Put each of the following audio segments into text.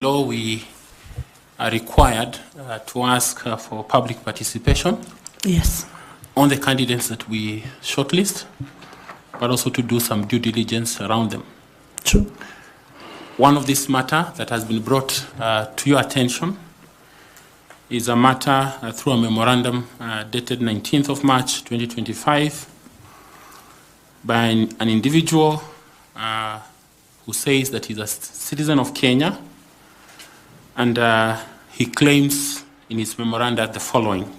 law, we are required to ask for public participation. Yes. On the candidates that we shortlist, but also to do some due diligence around them. True. One of this matter that has been brought to your attention is a matter through a memorandum dated 19th of March 2025 by an individual who says that he's a citizen of Kenya, and he claims in his memoranda the following.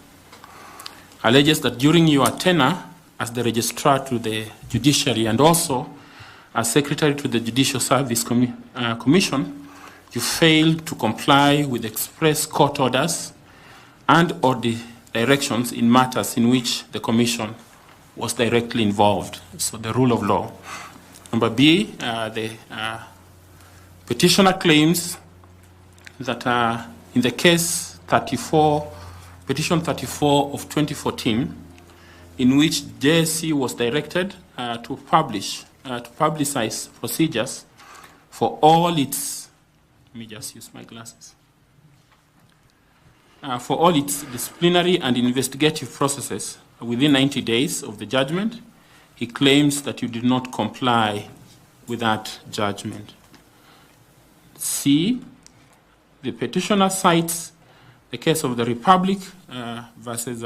Alleges that during your tenure as the registrar to the judiciary and also as secretary to the Judicial Service Commission, you failed to comply with express court orders and or the directions in matters in which the commission was directly involved. So the rule of law. Number B, the petitioner claims that in the case petition 34 of 2014, in which JSC was directed to publicize procedures for all its, let me just use my glasses, for all its disciplinary and investigative processes within 90 days of the judgment. He claims that you did not comply with that judgment. C, the petitioner cites the case of the Republic versus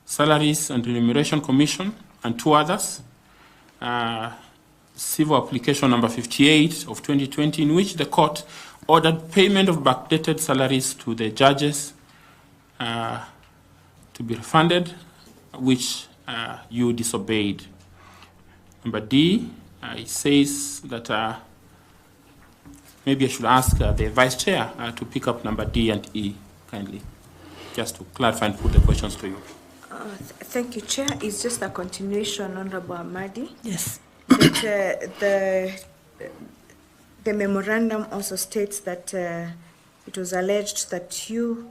Salaries and Remuneration Commission and two others, civil application number 58 of 2020, in which the court ordered payment of backdated salaries to the judges to be refunded, which you disobeyed. Number D, it says that maybe I should ask the Vice Chair to pick up number D and E, kindly, just to clarify and put the questions to you. Thank you, Chair. It's just a continuation, Honorable Ahmadi. Yes. That, the memorandum also states that it was alleged that you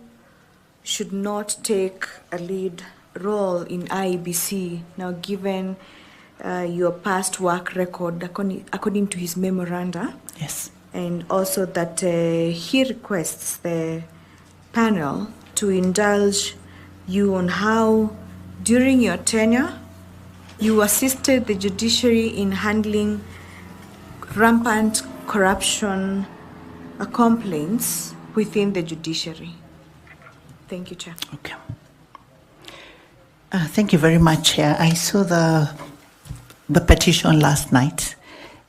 should not take a lead role in IEBC, now given your past work record, according to his memoranda. Yes. And also that he requests the panel to indulge you on how, during your tenure, you assisted the judiciary in handling rampant corruption complaints within the judiciary. Thank you, Chair. Okay. Thank you very much, Chair. I saw the petition last night,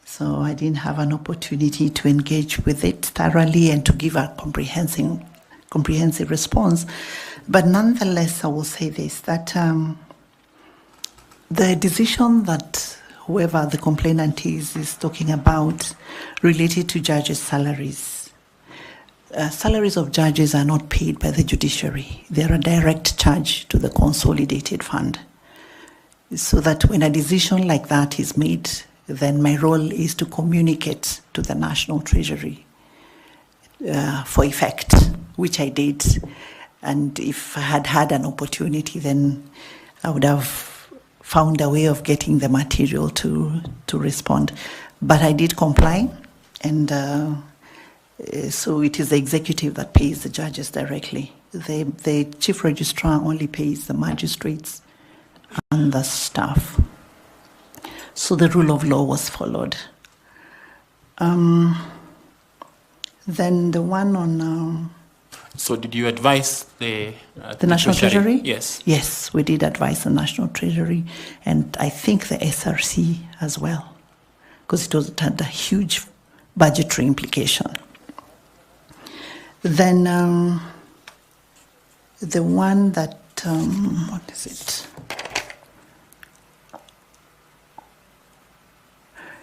so I didn't have an opportunity to engage with it thoroughly and to give a comprehensive response. But nonetheless, I will say this, that the decision that whoever the complainant is talking about related to judges' salaries. Salaries of judges are not paid by the judiciary. They are a direct charge to the consolidated fund. So that when a decision like that is made, then my role is to communicate to the National Treasury for effect, which I did. And if I had had an opportunity, then I would have found a way of getting the material to respond. But I did comply, and so it is the executive that pays the judges directly. The chief registrar only pays the magistrates and the staff. So the rule of law was followed. Then the one on... So did you advise the National Treasury? Yes. Yes, we did advise the National Treasury, and I think the SRC as well, because it had a huge budgetary implication. Then the one that, what is it?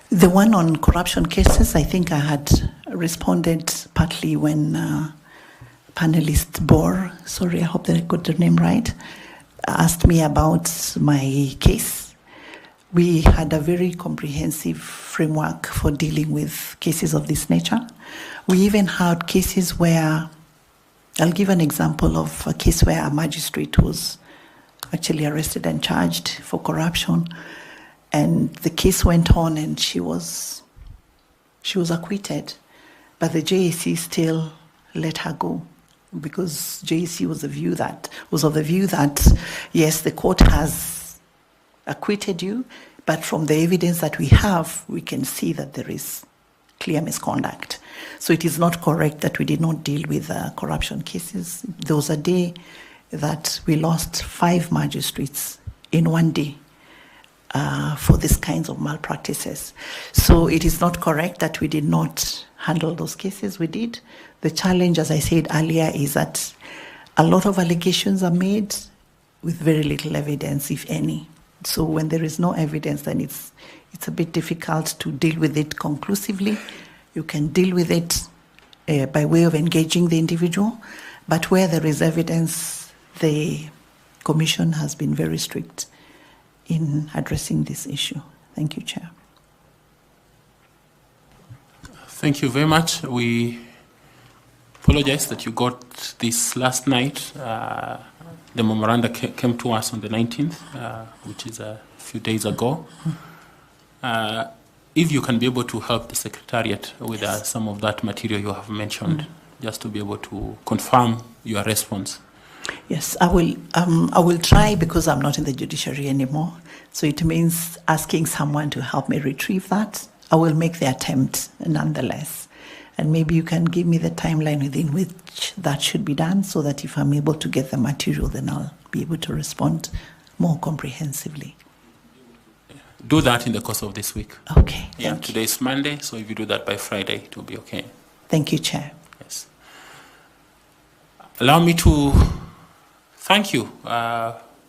The one on corruption cases, I think I had responded partly when panelist Bor, sorry, I hope that I got the name right, asked me about my case. We had a very comprehensive framework for dealing with cases of this nature. We even had cases where, I'll give an example of a case where a magistrate was actually arrested and charged for corruption. And the case went on and she was acquitted. But the JAC still let her go because JAC was of the view that yes, the court has acquitted you, but from the evidence that we have, we can see that there is clear misconduct. So it is not correct that we did not deal with corruption cases. There was a day that we lost 5 magistrates in one day for these kinds of malpractices. So it is not correct that we did not handle those cases. We did. The challenge, as I said earlier, is that a lot of allegations are made with very little evidence, if any. So when there is no evidence, then it's a bit difficult to deal with it conclusively. You can deal with it by way of engaging the individual, but where there is evidence, the Commission has been very strict in addressing this issue. Thank you, Chair. Thank you very much. We apologize that you got this last night. The memoranda came to us on the 19th, which is a few days ago. If you can be able to help the Secretariat with some of that material you have mentioned, just to be able to confirm your response. Yes, I will try because I'm not in the judiciary anymore. So it means asking someone to help me retrieve that. I will make the attempt nonetheless. And maybe you can give me the timeline within which that should be done so that if I'm able to get the material, then I'll be able to respond more comprehensively. Do that in the course of this week. Okay. Yeah, today is Monday, so if you do that by Friday, it will be okay. Thank you, Chair. Yes. Allow me to thank you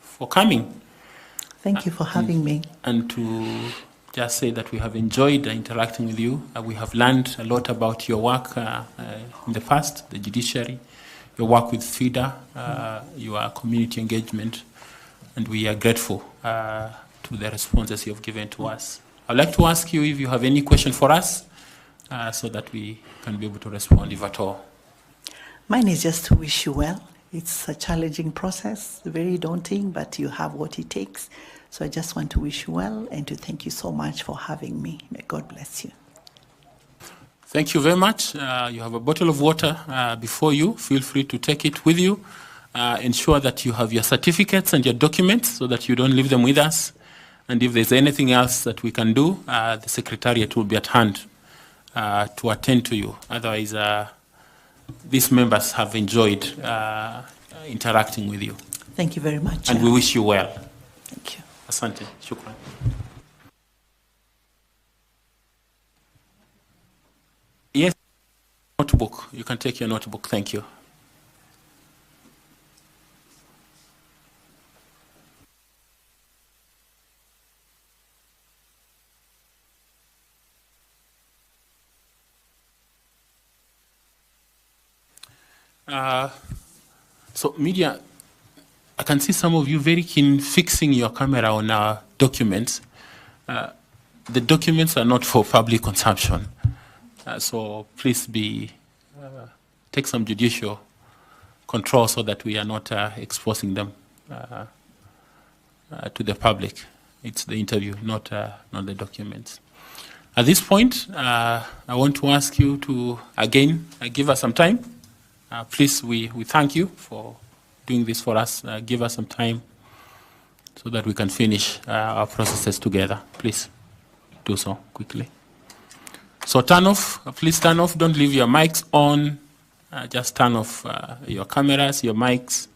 for coming. Thank you for having me. And to just say that we have enjoyed interacting with you. We have learned a lot about your work in the past, the judiciary, your work with FIDA, your community engagement, and we are grateful to the responses you have given to us. I'd like to ask you if you have any question for us so that we can be able to respond if at all. Mine is just to wish you well. It's a challenging process, very daunting, but you have what it takes. So I just want to wish you well and to thank you so much for having me. May God bless you. Thank you very much. You have a bottle of water before you. Feel free to take it with you. Ensure that you have your certificates and your documents so that you don't leave them with us. And if there's anything else that we can do, the Secretariat will be at hand to attend to you. Otherwise, these members have enjoyed interacting with you. Thank you very much. And we wish you well. Thank you. Asante. Shukran. Yes, notebook. You can take your notebook. Thank you. So media, I can see some of you very keen fixing your camera on our documents. The documents are not for public consumption. So please take some judicial control so that we are not exposing them to the public. It's the interview, not the documents. At this point, I want to ask you to, again, give us some time. Please, we thank you for doing this for us. Give us some time so that we can finish our processes together. Please do so quickly. So turn off, please turn off. Don't leave your mics on. Just turn off your cameras, your mics.